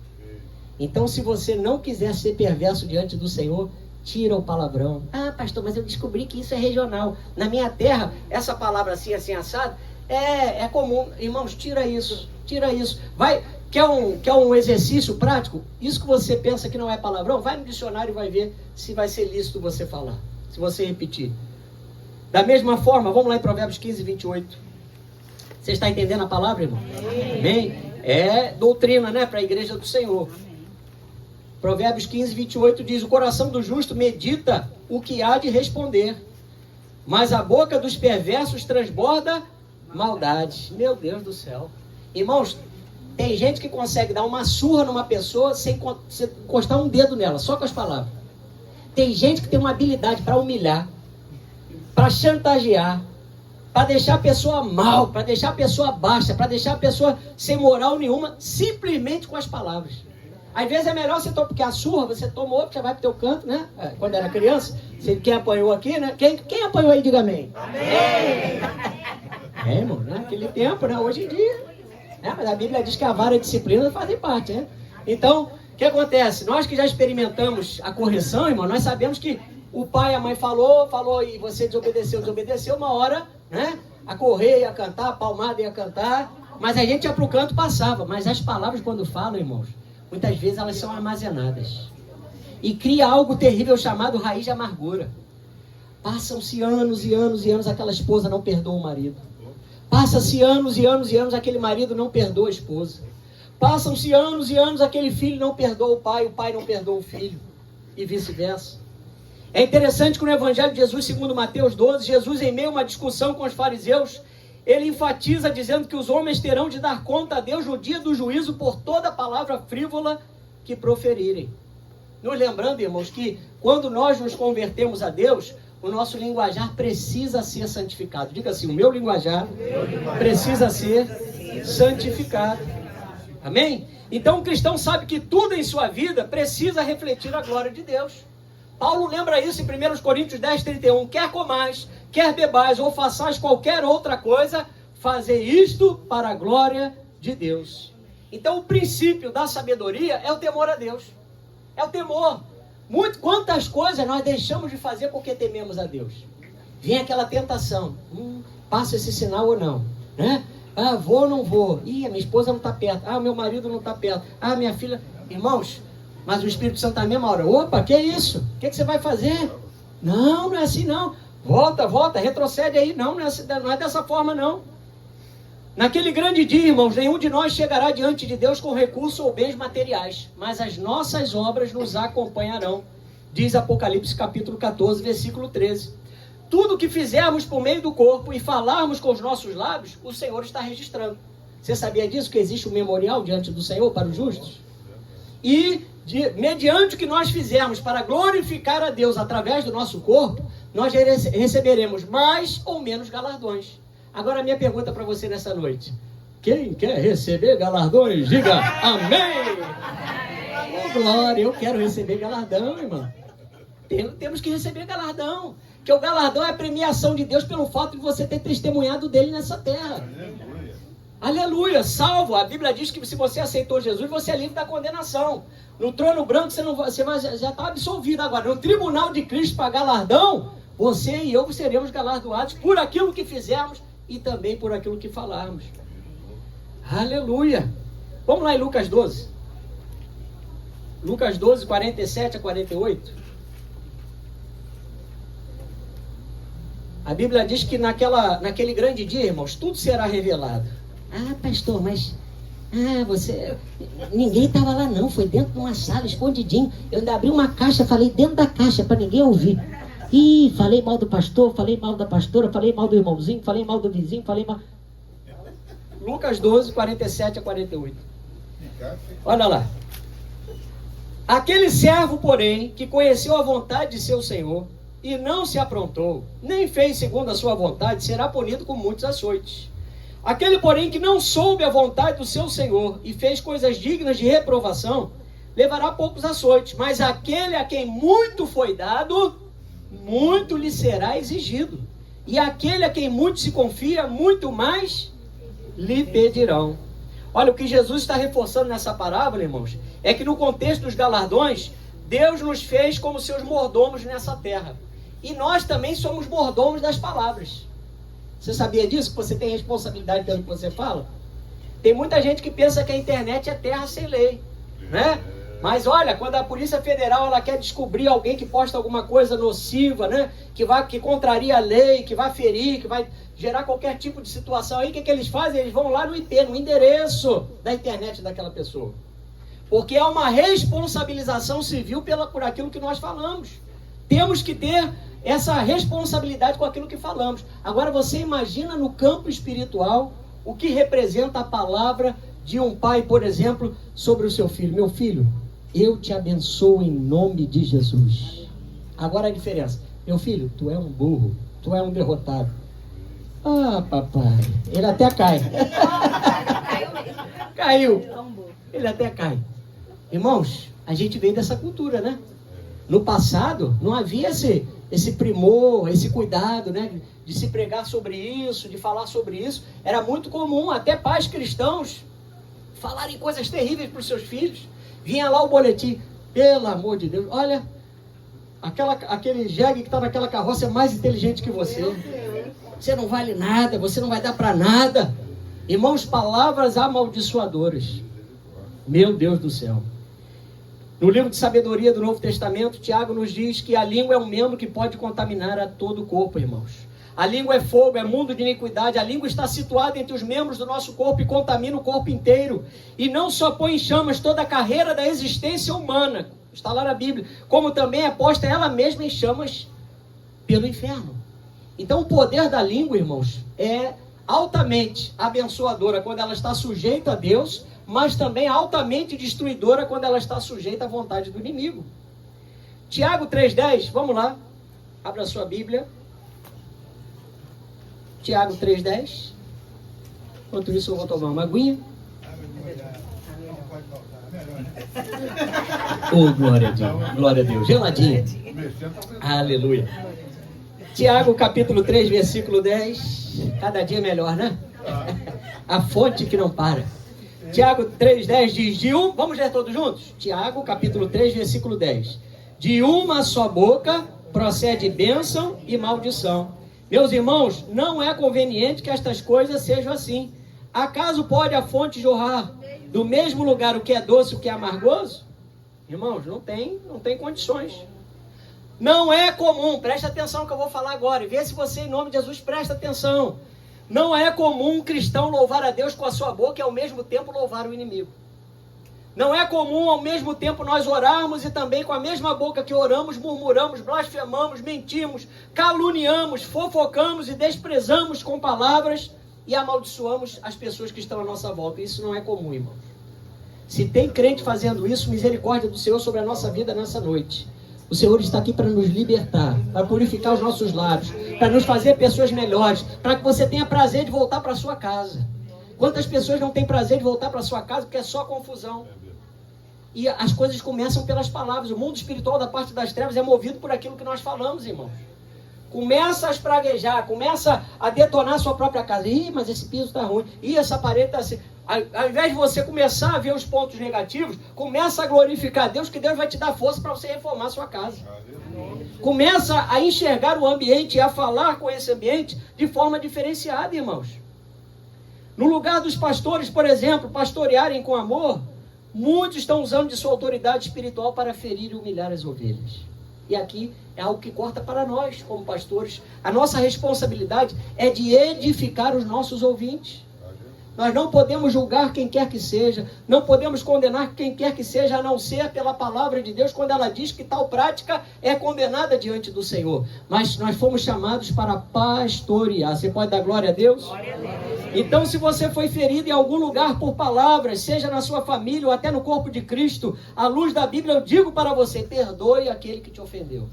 Então se você não quiser ser perverso diante do Senhor, tira o palavrão. Ah, pastor, mas eu descobri que isso é regional. Na minha terra, essa palavra assim, assim, assado, é comum. Irmãos, tira isso. Quer um exercício prático? Isso que você pensa que não é palavrão, vai no dicionário e vai ver se vai ser lícito você falar, se você repetir. Da mesma forma, vamos lá em Provérbios 15:28. Você está entendendo a palavra, irmão? Amém? É doutrina, né, para a igreja do Senhor. Provérbios 15:28 diz: o coração do justo medita o que há de responder, mas a boca dos perversos transborda maldade. Meu Deus do céu. Irmãos, tem gente que consegue dar uma surra numa pessoa sem encostar um dedo nela, só com as palavras. Tem gente que tem uma habilidade para humilhar, para chantagear, para deixar a pessoa mal, para deixar a pessoa baixa, para deixar a pessoa sem moral nenhuma, simplesmente com as palavras. Às vezes é melhor você tomar, porque a surra você tomou, já vai pro teu canto, né? Quando era criança, quem apanhou aqui, né? Quem apanhou aí, diga amém. Amém! Irmão, naquele tempo, né? Hoje em dia. Né? Mas a Bíblia diz que a vara e a disciplina fazem parte, né? Então, o que acontece? Nós que já experimentamos a correção, irmão, nós sabemos que o pai e a mãe falou e você desobedeceu, uma hora, né? A correr ia cantar, a palmada ia cantar, mas a gente ia pro canto, passava. Mas as palavras quando falam, irmãos, muitas vezes elas são armazenadas. e cria algo terrível chamado raiz de amargura. Passam-se anos e anos e anos, aquela esposa não perdoa o marido. Passa-se anos e anos e anos, aquele marido não perdoa a esposa. Passam-se anos e anos, aquele filho não perdoa o pai não perdoa o filho. E vice-versa. É interessante que no Evangelho de Jesus, segundo Mateus 12, Jesus, em meio a uma discussão com os fariseus, ele enfatiza dizendo que os homens terão de dar conta a Deus no dia do juízo por toda palavra frívola que proferirem. Nos lembrando, irmãos, que quando nós nos convertemos a Deus, o nosso linguajar precisa ser santificado. Diga assim, o meu linguajar precisa ser santificado. Amém? Então o cristão sabe que tudo em sua vida precisa refletir a glória de Deus. Paulo lembra isso em 1 Coríntios 10, 31. Quer comais, quer bebais ou façais qualquer outra coisa, fazer isto para a glória de Deus. Então o princípio da sabedoria é o temor a Deus. É o temor. Quantas coisas nós deixamos de fazer porque tememos a Deus. Vem aquela tentação. Passa esse sinal ou não? Né? Vou ou não vou? A minha esposa não está perto. O meu marido não está perto. Minha filha... Irmãos, mas o Espírito Santo na mesma hora. Opa, que é isso? O que você vai fazer? Não é assim não. Volta, retrocede aí. Não é dessa forma não. Naquele grande dia, irmãos, nenhum de nós chegará diante de Deus com recursos ou bens materiais, mas as nossas obras nos acompanharão. Diz Apocalipse capítulo 14, versículo 13. Tudo que fizermos por meio do corpo e falarmos com os nossos lábios, o Senhor está registrando. Você sabia disso? Que existe um memorial diante do Senhor para os justos? E, mediante o que nós fizermos para glorificar a Deus através do nosso corpo, nós receberemos mais ou menos galardões. Agora a minha pergunta para você nessa noite. Quem quer receber galardões, diga amém! Glória, eu quero receber galardão, irmão. Temos que receber galardão. Porque o galardão é a premiação de Deus pelo fato de você ter testemunhado dele nessa terra. Aleluia, salvo. A Bíblia diz que se você aceitou Jesus, você é livre da condenação. No trono branco você já está absolvido. Agora, no tribunal de Cristo para galardão, você e eu seremos galardoados por aquilo que fizermos e também por aquilo que falarmos. Aleluia. Vamos lá em Lucas 12. Lucas 12, 47 a 48. A Bíblia diz que naquele grande dia, irmãos, tudo será revelado. Pastor, mas ninguém estava lá não, foi dentro de uma sala, escondidinho. Eu ainda abri uma caixa, falei dentro da caixa, para ninguém ouvir. Falei mal do pastor, falei mal da pastora, falei mal do irmãozinho, falei mal do vizinho, falei mal... Lucas 12, 47 a 48. Olha lá. Aquele servo, porém, que conheceu a vontade de seu senhor e não se aprontou, nem fez segundo a sua vontade, será punido com muitos açoites. Aquele, porém, que não soube a vontade do seu senhor e fez coisas dignas de reprovação, levará poucos açoites. Mas aquele a quem muito foi dado, muito lhe será exigido. E aquele a quem muito se confia, muito mais lhe pedirão. Olha, o que Jesus está reforçando nessa parábola, irmãos, é que no contexto dos galardões, Deus nos fez como seus mordomos nessa terra. E nós também somos mordomos das palavras. Você sabia disso? Que você tem responsabilidade pelo que você fala? Tem muita gente que pensa que a internet é terra sem lei, né? Mas olha, quando a Polícia Federal ela quer descobrir alguém que posta alguma coisa nociva, né? Que contraria a lei, que vai ferir, que vai gerar qualquer tipo de situação aí, o que eles fazem? Eles vão lá no IP, no endereço da internet daquela pessoa. Porque é uma responsabilização civil por aquilo que nós falamos. Temos que ter essa responsabilidade com aquilo que falamos. Agora você imagina no campo espiritual o que representa a palavra de um pai, por exemplo, sobre o seu filho. Meu filho, eu te abençoo em nome de Jesus. Agora a diferença. Meu filho, tu é um burro, tu é um derrotado. Papai, ele até cai. Caiu. Ele até cai. Irmãos, a gente veio dessa cultura, né? No passado, não havia esse primor, esse cuidado, né? De se pregar sobre isso, de falar sobre isso. Era muito comum, até pais cristãos falarem coisas terríveis para os seus filhos. Vinha lá o boletim, pelo amor de Deus, olha, aquele jegue que está naquela carroça é mais inteligente que você. Você não vale nada, você não vai dar para nada. Irmãos, palavras amaldiçoadoras. Meu Deus do céu. No livro de sabedoria do Novo Testamento, Tiago nos diz que a língua é um membro que pode contaminar a todo o corpo, irmãos. A língua é fogo, é mundo de iniquidade. A língua está situada entre os membros do nosso corpo e contamina o corpo inteiro. E não só põe em chamas toda a carreira da existência humana, está lá na Bíblia, como também é posta ela mesma em chamas pelo inferno. Então o poder da língua, irmãos, é altamente abençoadora quando ela está sujeita a Deus, mas também altamente destruidora quando ela está sujeita à vontade do inimigo. Tiago 3,10, vamos lá, abra a sua Bíblia. Tiago 3,10. Enquanto isso eu vou tomar uma aguinha. Oh, glória a Deus, glória a Deus, geladinha. Aleluia. Tiago capítulo 3, versículo 10. Cada dia melhor, né? A fonte que não para. Tiago 3,10 diz, vamos ler todos juntos? Tiago capítulo 3, versículo 10. De uma só boca procede bênção e maldição. Meus irmãos, não é conveniente que estas coisas sejam assim. Acaso pode a fonte jorrar do mesmo lugar o que é doce e o que é amargoso? Irmãos, não tem condições. Não é comum, presta atenção no que eu vou falar agora, e vê se você, em nome de Jesus, presta atenção. Não é comum um cristão louvar a Deus com a sua boca e ao mesmo tempo louvar o inimigo. Não é comum ao mesmo tempo nós orarmos e também com a mesma boca que oramos, murmuramos, blasfemamos, mentimos, caluniamos, fofocamos e desprezamos com palavras e amaldiçoamos as pessoas que estão à nossa volta. Isso não é comum, irmãos. Se tem crente fazendo isso, misericórdia do Senhor sobre a nossa vida nessa noite. O Senhor está aqui para nos libertar, para purificar os nossos lábios, para nos fazer pessoas melhores, para que você tenha prazer de voltar para a sua casa. Quantas pessoas não têm prazer de voltar para a sua casa porque é só confusão? E as coisas começam pelas palavras. O mundo espiritual da parte das trevas é movido por aquilo que nós falamos, irmãos. Começa a espraguejar, começa a detonar a sua própria casa. Ih, mas esse piso está ruim. Ih, essa parede está assim. Ao invés de você começar a ver os pontos negativos, começa a glorificar Deus, que Deus vai te dar força para você reformar a sua casa. Começa a enxergar o ambiente e a falar com esse ambiente de forma diferenciada, irmãos. No lugar dos pastores, por exemplo, pastorearem com amor, muitos estão usando de sua autoridade espiritual para ferir e humilhar as ovelhas. E aqui é algo que corta para nós, como pastores. A nossa responsabilidade é de edificar os nossos ouvintes. Nós não podemos julgar quem quer que seja, não podemos condenar quem quer que seja, a não ser pela palavra de Deus, quando ela diz que tal prática é condenada diante do Senhor. Mas nós fomos chamados para pastorear. Você pode dar glória a Deus? Glória a Deus. Então, se você foi ferido em algum lugar por palavras, seja na sua família ou até no corpo de Cristo, à luz da Bíblia eu digo para você, perdoe aquele que te ofendeu.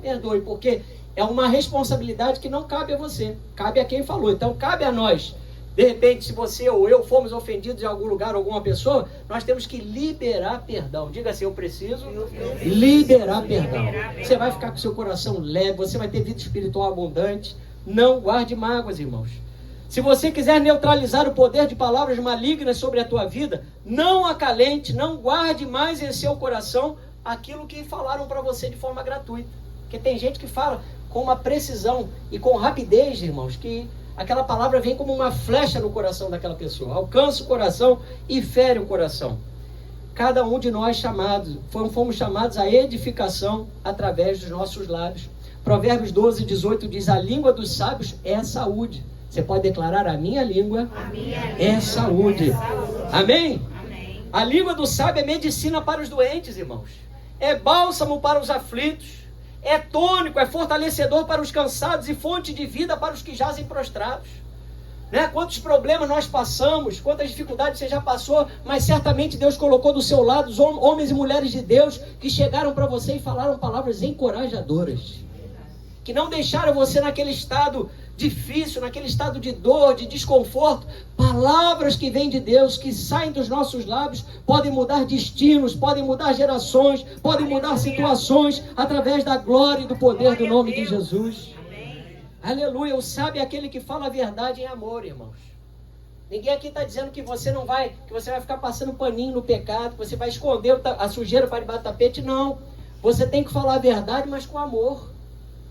Perdoe, porque é uma responsabilidade que não cabe a você, cabe a quem falou. Então, cabe a nós. De repente, se você ou eu fomos ofendidos em algum lugar, alguma pessoa, nós temos que liberar perdão. Diga assim, eu preciso liberar perdão. Você vai ficar com seu coração leve, você vai ter vida espiritual abundante. Não guarde mágoas, irmãos. Se você quiser neutralizar o poder de palavras malignas sobre a tua vida, não acalente, não guarde mais em seu coração aquilo que falaram para você de forma gratuita. Porque tem gente que fala com uma precisão e com rapidez, irmãos, que aquela palavra vem como uma flecha no coração daquela pessoa. Alcança o coração e fere o coração. Cada um de nós fomos chamados à edificação através dos nossos lábios. Provérbios 12:18 diz, a língua dos sábios é saúde. Você pode declarar, a minha língua é saúde. Amém? Amém? A língua do sábio é medicina para os doentes, irmãos. É bálsamo para os aflitos. É tônico, é fortalecedor para os cansados e fonte de vida para os que jazem prostrados. Né? Quantos problemas nós passamos, quantas dificuldades você já passou, mas certamente Deus colocou do seu lado os homens e mulheres de Deus que chegaram para você e falaram palavras encorajadoras. Que não deixaram você naquele estado difícil, naquele estado de dor, de desconforto. Palavras que vêm de Deus, que saem dos nossos lábios, podem mudar destinos, podem mudar gerações, podem mudar situações, através da glória e do poder do nome de Jesus. Aleluia. O sábio é aquele que fala a verdade em amor, irmãos. Ninguém aqui está dizendo que você vai ficar passando paninho no pecado, que você vai esconder a sujeira para debaixo do tapete. Não. Você tem que falar a verdade, mas com amor.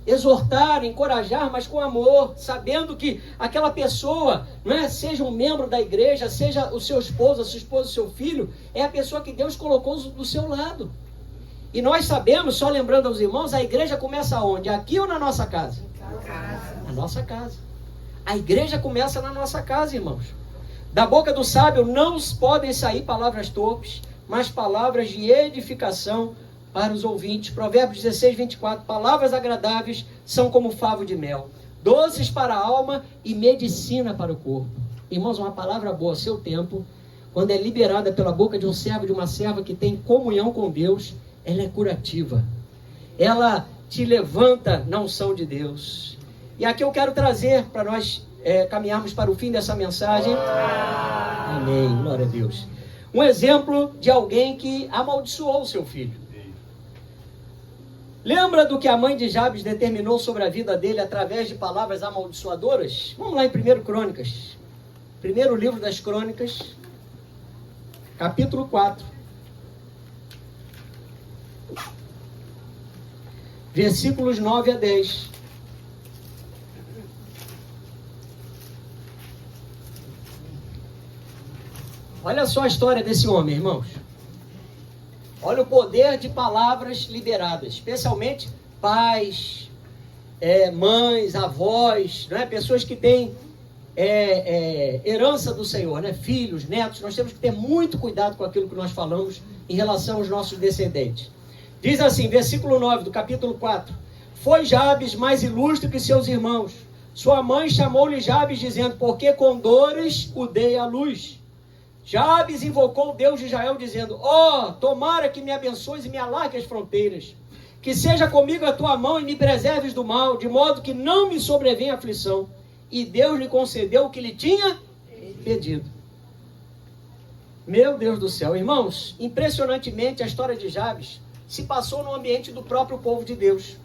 exortar, encorajar, mas com amor, sabendo que aquela pessoa, não é, seja um membro da igreja, seja o seu esposo, a sua esposa, o seu filho, é a pessoa que Deus colocou do seu lado. E nós sabemos, só lembrando aos irmãos, a igreja começa onde? Aqui ou na nossa casa? Na nossa casa. A igreja começa na nossa casa, irmãos. Da boca do sábio não podem sair palavras torpes, mas palavras de edificação para os ouvintes. Provérbios 16, 24. Palavras agradáveis são como favo de mel, doces para a alma e medicina para o corpo. Irmãos, uma palavra boa a seu tempo, quando é liberada pela boca de um servo, de uma serva que tem comunhão com Deus, ela é curativa. Ela te levanta na unção de Deus. E aqui eu quero trazer para nós caminharmos para o fim dessa mensagem. Amém, glória a Deus. Um exemplo de alguém que amaldiçoou o seu filho. Lembra do que a mãe de Jabes determinou sobre a vida dele através de palavras amaldiçoadoras? Vamos lá em 1 Crônicas. Primeiro livro das Crônicas, capítulo 4. Versículos 9 a 10. Olha só a história desse homem, irmãos. Olha o poder de palavras liberadas, especialmente pais, mães, avós, né? Pessoas que têm herança do Senhor, né? Filhos, netos. Nós temos que ter muito cuidado com aquilo que nós falamos em relação aos nossos descendentes. Diz assim, versículo 9 do capítulo 4. Foi Jabes mais ilustre que seus irmãos. Sua mãe chamou-lhe Jabes, dizendo, porque com dores o dei à luz. Jabes invocou o Deus de Israel, dizendo, tomara que me abençoes e me alargue as fronteiras. Que seja comigo a tua mão e me preserves do mal, de modo que não me sobrevenha aflição. E Deus lhe concedeu o que lhe tinha pedido. Meu Deus do céu, irmãos, impressionantemente a história de Jabes se passou no ambiente do próprio povo de Deus,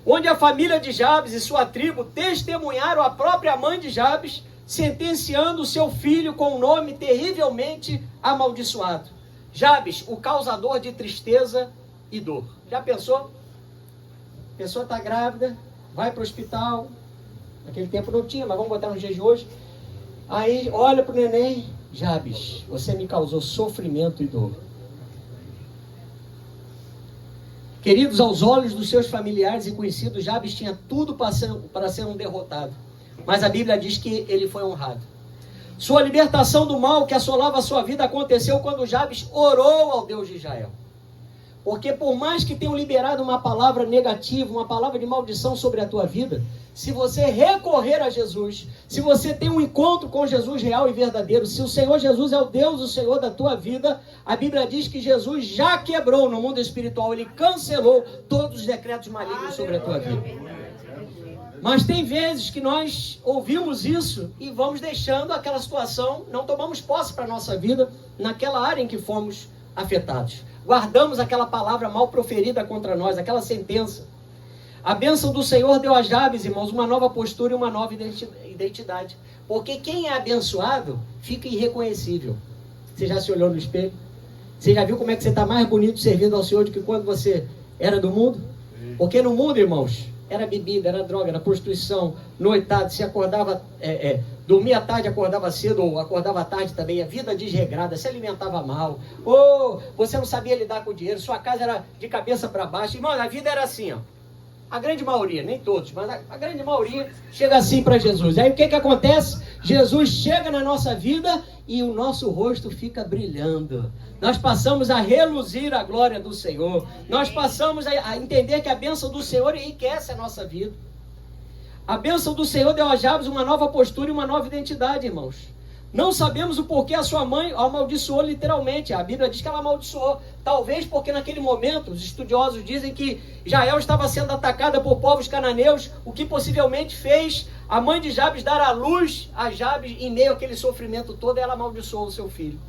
onde a família de Jabes e sua tribo testemunharam a própria mãe de Jabes, sentenciando o seu filho com um nome terrivelmente amaldiçoado. Jabes, o causador de tristeza e dor. Já pensou? A pessoa está grávida, vai para o hospital, naquele tempo não tinha, mas vamos botar nos dias de hoje. Aí olha para o neném, Jabes, você me causou sofrimento e dor. Queridos, aos olhos dos seus familiares e conhecidos, Jabes tinha tudo para ser um derrotado. Mas a Bíblia diz que ele foi honrado. Sua libertação do mal que assolava a sua vida aconteceu quando Jabes orou ao Deus de Israel. Porque por mais que tenham liberado uma palavra negativa, uma palavra de maldição sobre a tua vida, se você recorrer a Jesus, se você tem um encontro com Jesus real e verdadeiro, se o Senhor Jesus é o Deus, o Senhor da tua vida, a Bíblia diz que Jesus já quebrou no mundo espiritual, ele cancelou todos os decretos malignos sobre a tua vida. Mas tem vezes que nós ouvimos isso e vamos deixando aquela situação, não tomamos posse para a nossa vida naquela área em que fomos afetados. Guardamos aquela palavra mal proferida contra nós, aquela sentença. A bênção do Senhor deu a Jabes, irmãos, uma nova postura e uma nova identidade. Porque quem é abençoado fica irreconhecível. Você já se olhou no espelho? Você já viu como é que você está mais bonito servindo ao Senhor do que quando você era do mundo? Porque no mundo, irmãos, era bebida, era droga, era prostituição, noitado, se acordava, dormia à tarde, acordava cedo, ou acordava à tarde também, a vida desregrada, se alimentava mal, ou você não sabia lidar com o dinheiro, sua casa era de cabeça para baixo. Irmão, a vida era assim, ó. A grande maioria, nem todos, mas a grande maioria chega assim para Jesus. Aí o que acontece? Jesus chega na nossa vida e o nosso rosto fica brilhando. Nós passamos a reluzir a glória do Senhor. Nós passamos a entender que a bênção do Senhor enriquece a nossa vida. A bênção do Senhor deu a Jabes uma nova postura e uma nova identidade, irmãos. Não sabemos o porquê a sua mãe amaldiçoou literalmente. A Bíblia diz que ela amaldiçoou. Talvez porque naquele momento, os estudiosos dizem que Israel estava sendo atacada por povos cananeus, o que possivelmente fez a mãe de Jabes dar à luz a Jabes em meio àquele sofrimento todo, e ela amaldiçoou o seu filho.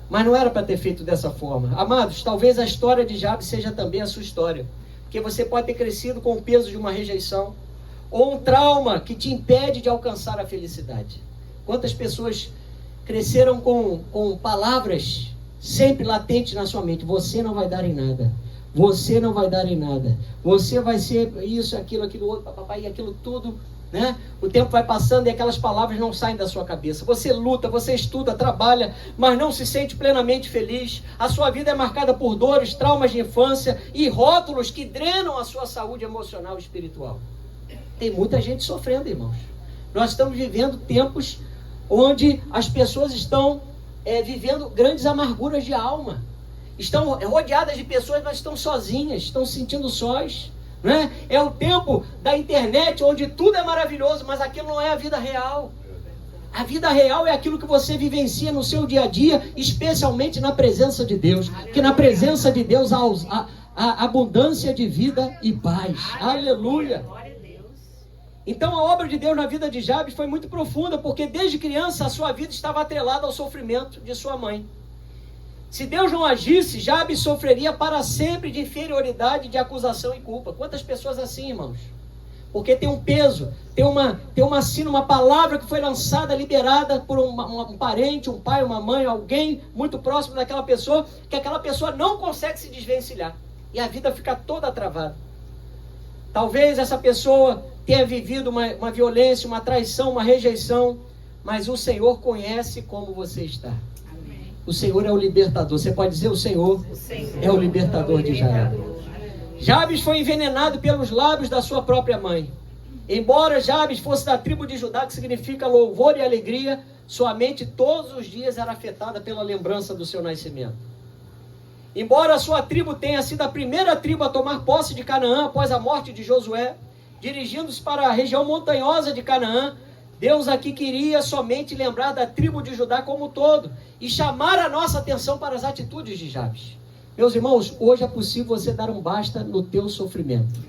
Mas não era para ter feito dessa forma. Amados, talvez a história de Jabes seja também a sua história. Porque você pode ter crescido com o peso de uma rejeição, ou um trauma que te impede de alcançar a felicidade. Quantas pessoas cresceram com palavras sempre latentes na sua mente? Você não vai dar em nada. você não vai dar em nada. Você vai ser isso, aquilo outro, papai, aquilo tudo, né? O tempo vai passando e aquelas palavras não saem da sua cabeça. Você luta, você estuda, trabalha, mas não se sente plenamente feliz. A sua vida é marcada por dores, traumas de infância e rótulos que drenam a sua saúde emocional e espiritual. Tem muita gente sofrendo, irmãos. Nós estamos vivendo tempos onde as pessoas estão vivendo grandes amarguras de alma. Estão rodeadas de pessoas, mas estão sozinhas, estão se sentindo sós. Né? É o tempo da internet onde tudo é maravilhoso, mas aquilo não é a vida real. A vida real é aquilo que você vivencia no seu dia a dia, especialmente na presença de Deus. Que na presença de Deus há abundância de vida e paz. Aleluia! Então a obra de Deus na vida de Jabes foi muito profunda, porque desde criança a sua vida estava atrelada ao sofrimento de sua mãe. Se Deus não agisse, Jabes sofreria para sempre de inferioridade, de acusação e culpa. Quantas pessoas assim, irmãos? Porque tem um peso, tem uma palavra que foi lançada, liberada por um parente, um pai, uma mãe, alguém muito próximo daquela pessoa, que aquela pessoa não consegue se desvencilhar. E a vida fica toda travada. Talvez essa pessoa tenha vivido uma violência, uma traição, uma rejeição, mas o Senhor conhece como você está. O Senhor é o libertador. Você pode dizer, o Senhor é o libertador de Israel. Jabes foi envenenado pelos lábios da sua própria mãe. Embora Jabes fosse da tribo de Judá, que significa louvor e alegria, sua mente todos os dias era afetada pela lembrança do seu nascimento. Embora a sua tribo tenha sido a primeira tribo a tomar posse de Canaã após a morte de Josué, dirigindo-se para a região montanhosa de Canaã, Deus aqui queria somente lembrar da tribo de Judá como um todo e chamar a nossa atenção para as atitudes de Jabes. Meus irmãos, hoje é possível você dar um basta no teu sofrimento.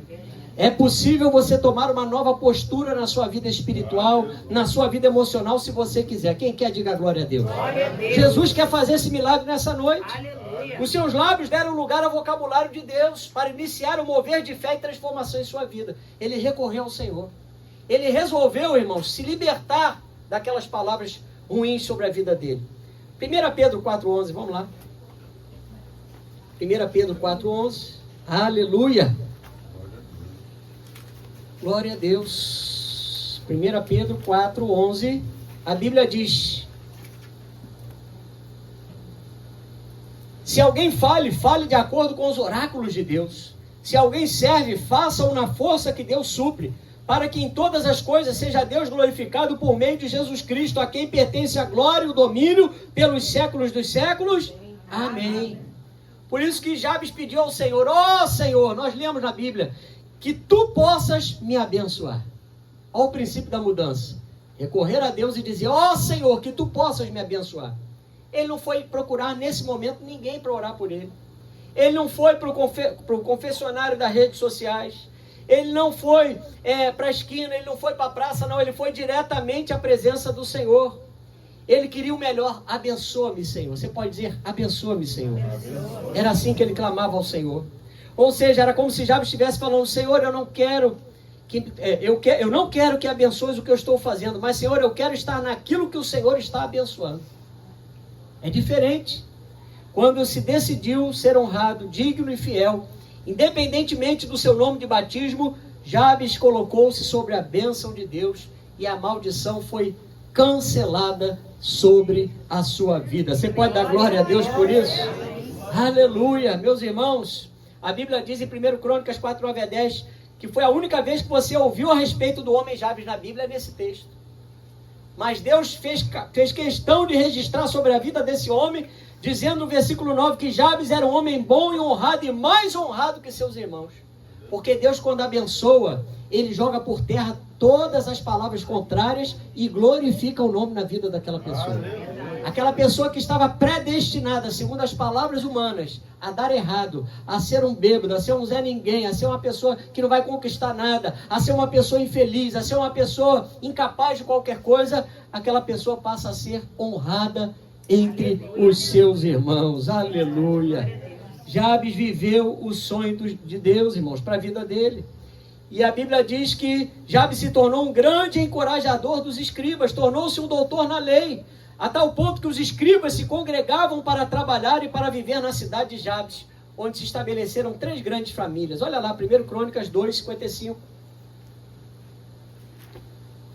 É possível você tomar uma nova postura na sua vida espiritual, na sua vida emocional, se você quiser. Quem quer, diga glória a Deus. Glória a Deus. Jesus quer fazer esse milagre nessa noite. Aleluia. Os seus lábios deram lugar ao vocabulário de Deus para iniciar o mover de fé e transformação em sua vida. Ele recorreu ao Senhor. Ele resolveu, irmãos, se libertar daquelas palavras ruins sobre a vida dele. 1 Pedro 4,11, vamos lá. 1 Pedro 4,11. Aleluia. Glória a Deus. 1 Pedro 4,11. A Bíblia diz: se alguém fale de acordo com os oráculos de Deus. Se alguém serve, faça-o na força que Deus supre, para que em todas as coisas seja Deus glorificado por meio de Jesus Cristo, a quem pertence a glória e o domínio pelos séculos dos séculos. Amém. Por isso que Jabes pediu ao Senhor: ó Senhor, nós lemos na Bíblia, que tu possas me abençoar. Olha o princípio da mudança. Recorrer a Deus e dizer: ó Senhor, que tu possas me abençoar. Ele não foi procurar nesse momento ninguém para orar por ele. Ele não foi para o confessionário das redes sociais. Ele não foi para a esquina, ele não foi para a praça, não. Ele foi diretamente à presença do Senhor. Ele queria o melhor. Abençoa-me, Senhor. Você pode dizer: abençoa-me, Senhor. Era assim que ele clamava ao Senhor. Ou seja, era como se Jabes estivesse falando: Senhor, eu não quero que abençoes o que eu estou fazendo, mas, Senhor, eu quero estar naquilo que o Senhor está abençoando. É diferente. Quando se decidiu ser honrado, digno e fiel, independentemente do seu nome de batismo, Jabes colocou-se sobre a bênção de Deus e a maldição foi cancelada sobre a sua vida. Você pode dar glória a Deus por isso? Aleluia, meus irmãos. A Bíblia diz em 1 Crônicas 4:9-10 que foi a única vez que você ouviu a respeito do homem Jabes na Bíblia, nesse texto. Mas Deus fez questão de registrar sobre a vida desse homem, dizendo no versículo 9 que Jabes era um homem bom e honrado, e mais honrado que seus irmãos. Porque Deus, quando abençoa, Ele joga por terra todas as palavras contrárias e glorifica o nome na vida daquela pessoa. Aquela pessoa que estava predestinada, segundo as palavras humanas, a dar errado, a ser um bêbado, a ser um Zé Ninguém, a ser uma pessoa que não vai conquistar nada, a ser uma pessoa infeliz, a ser uma pessoa incapaz de qualquer coisa, aquela pessoa passa a ser honrada entre os seus irmãos. Aleluia. Jabes viveu o sonho de Deus, irmãos, para a vida dele. E a Bíblia diz que Jabes se tornou um grande encorajador dos escribas, tornou-se um doutor na lei, a tal ponto que os escribas se congregavam para trabalhar e para viver na cidade de Jabes, onde se estabeleceram 3 grandes famílias. Olha lá, 1 Crônicas 2:55.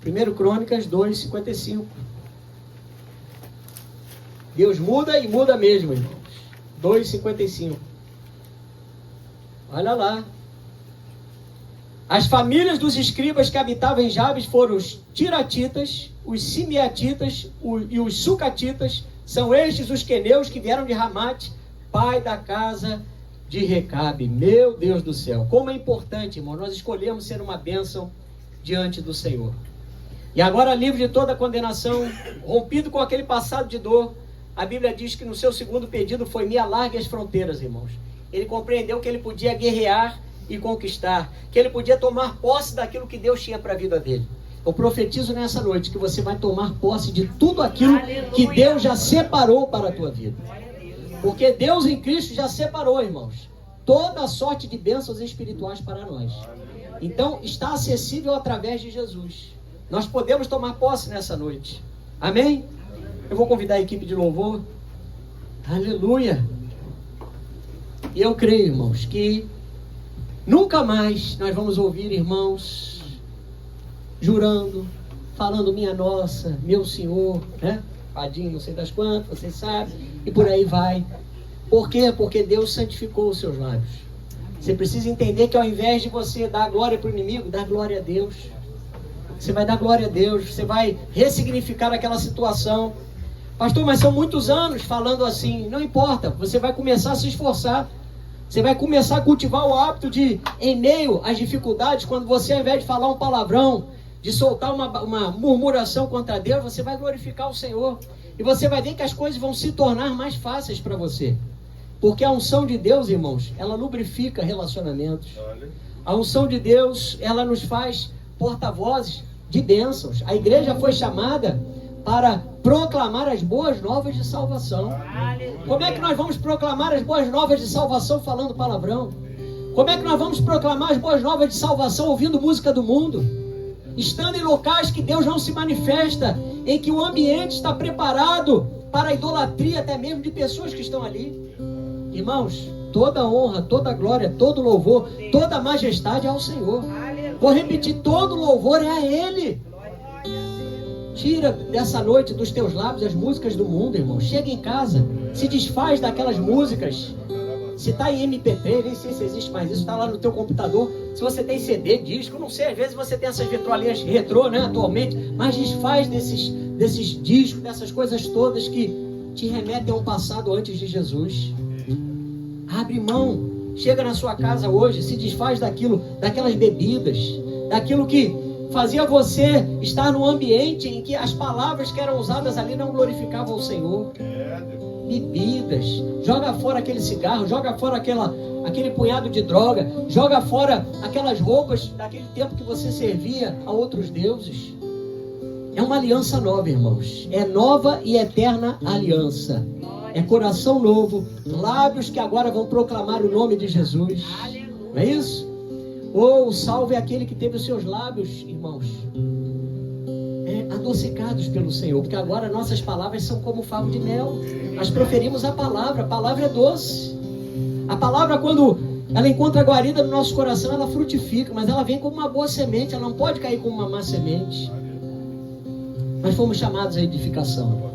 1 Crônicas 2:55. Deus muda e muda mesmo, irmãos. 2:55. Olha lá. As famílias dos escribas que habitavam em Jabes foram os tiratitas, os simeatitas e os sucatitas. São estes os queneus que vieram de Ramate, pai da casa de Recabe. Meu Deus do céu, como é importante, irmão, nós escolhemos ser uma bênção diante do Senhor. E agora, livre de toda condenação, rompido com aquele passado de dor, a Bíblia diz que no seu segundo pedido foi: me alargue as fronteiras, irmãos. Ele compreendeu que ele podia guerrear e conquistar, que ele podia tomar posse daquilo que Deus tinha para a vida dele. Eu profetizo nessa noite que você vai tomar posse de tudo aquilo que Deus já separou para a tua vida. Porque Deus em Cristo já separou, irmãos, toda a sorte de bênçãos espirituais para nós. Então está acessível através de Jesus. Nós podemos tomar posse nessa noite. Amém? Eu vou convidar a equipe de louvor. Aleluia! E eu creio, irmãos, que nunca mais nós vamos ouvir irmãos jurando, falando minha nossa, meu Senhor, né? Padinho, não sei das quantas, vocês sabem, e por aí vai. Por quê? Porque Deus santificou os seus lábios. Você precisa entender que ao invés de você dar glória para o inimigo, dá glória a Deus. Você vai dar glória a Deus, você vai ressignificar aquela situação. Pastor, mas são muitos anos falando assim. Não importa, você vai começar a se esforçar. Você vai começar a cultivar o hábito de, em meio às dificuldades, quando você, ao invés de falar um palavrão, de soltar uma murmuração contra Deus, você vai glorificar o Senhor. E você vai ver que as coisas vão se tornar mais fáceis para você. Porque a unção de Deus, irmãos, ela lubrifica relacionamentos. A unção de Deus, ela nos faz porta-vozes de bênçãos. A igreja foi chamada para proclamar as boas novas de salvação. Como é que nós vamos proclamar as boas novas de salvação falando palavrão? Como é que nós vamos proclamar as boas novas de salvação ouvindo música do mundo? Estando em locais que Deus não se manifesta, em que o ambiente está preparado para a idolatria até mesmo de pessoas que estão ali. Irmãos, toda honra, toda glória, todo louvor, toda majestade é ao Senhor. Vou repetir, todo louvor é a Ele. Tira dessa noite dos teus lábios as músicas do mundo, irmão. Chega em casa, se desfaz daquelas músicas. Se está em MP3, nem sei se existe mais isso, está lá no teu computador. Se você tem CD, disco, não sei, às vezes você tem essas vitrolinhas retrô, né, atualmente, mas desfaz desses discos, dessas coisas todas que te remetem a um passado antes de Jesus. Abre mão, chega na sua casa hoje, se desfaz daquelas bebidas, daquilo que fazia você estar num ambiente em que as palavras que eram usadas ali não glorificavam o Senhor. Bebidas, joga fora aquele cigarro, joga fora aquele punhado de droga, joga fora aquelas roupas daquele tempo que você servia a outros deuses. É uma aliança nova, irmãos. É nova e eterna aliança. É coração novo, lábios que agora vão proclamar o nome de Jesus. Não é isso? Oh, salve aquele que teve os seus lábios, irmãos, adocicados pelo Senhor, porque agora nossas palavras são como favo de mel. Nós proferimos a palavra é doce. A palavra, quando ela encontra guarida no nosso coração, ela frutifica, mas ela vem como uma boa semente, ela não pode cair como uma má semente. Nós fomos chamados à edificação.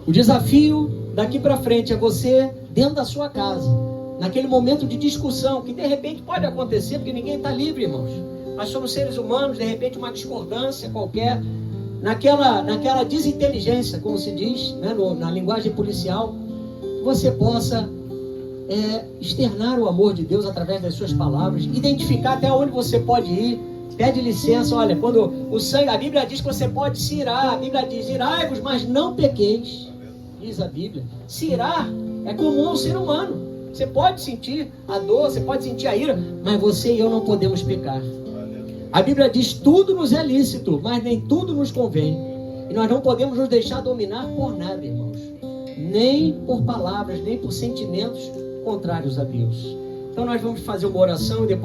O desafio daqui para frente é você, dentro da sua casa, naquele momento de discussão, que de repente pode acontecer, porque ninguém está livre, irmãos. Nós somos seres humanos, de repente uma discordância qualquer, naquela desinteligência, como se diz, né, na linguagem policial, você possa externar o amor de Deus através das suas palavras, identificar até onde você pode ir. Pede licença, olha, quando o sangue, a Bíblia diz que você pode se irar, a Bíblia diz, irai-vos, mas não pequeis, diz a Bíblia. Se irar é comum ao ser humano. Você pode sentir a dor, você pode sentir a ira, mas você e eu não podemos pecar. A Bíblia diz, tudo nos é lícito, mas nem tudo nos convém. E nós não podemos nos deixar dominar por nada, irmãos. Nem por palavras, nem por sentimentos contrários a Deus. Então nós vamos fazer uma oração e depois